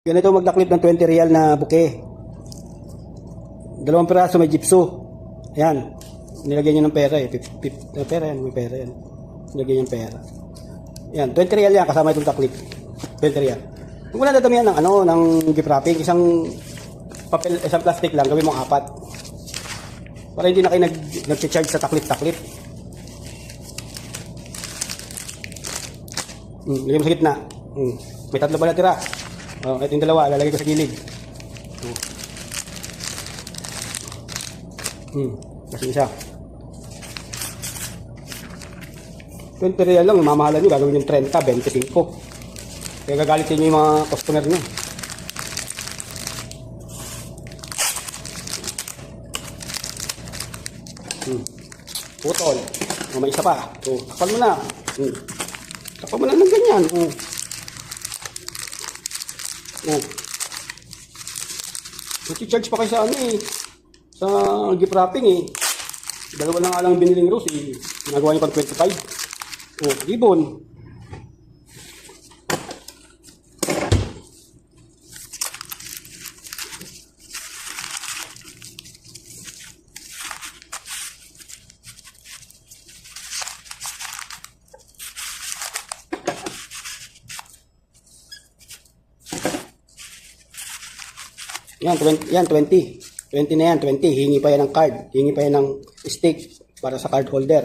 Ganito magdaklip ng 20 real na buke. 2 piraso may gypso. Ayan. Nilagyan nyo ng pera eh. Pera yan. May pera yan. Nilagyan nyo ng pera. Ayan. 20 real yan. Kasama itong taklip. 20 real. Kung wala dadamihan ng ng gift wrapping, isang papel, isang plastic lang, gawin mong 4. Para hindi na kayo nag-charge sa taklip-taklip. Lagyan mo sa gitna. May 3 ba na tira? Ito yung 2, lalagay ko sa gilid. Kasi isa. 20 real lang, mamahalan nyo, gagawin yung 30, 25. Kaya gagalitin nyo yung mga customer nyo. Putol. May isa pa. Takpan mo na. Takpan mo na ng ganyan. Nag-charge pa kayo sa sa gift wrapping eh. 2 na nga lang biniling rose eh. Ginagawa niyo pang 25. Ribbon. Yan, 20. 20 na yan, 20. Hingi pa yan ng card. Hingi pa yan ng stick para sa card holder.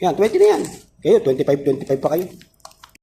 Yan, 20 na yan. Kayo, 25 pa kayo.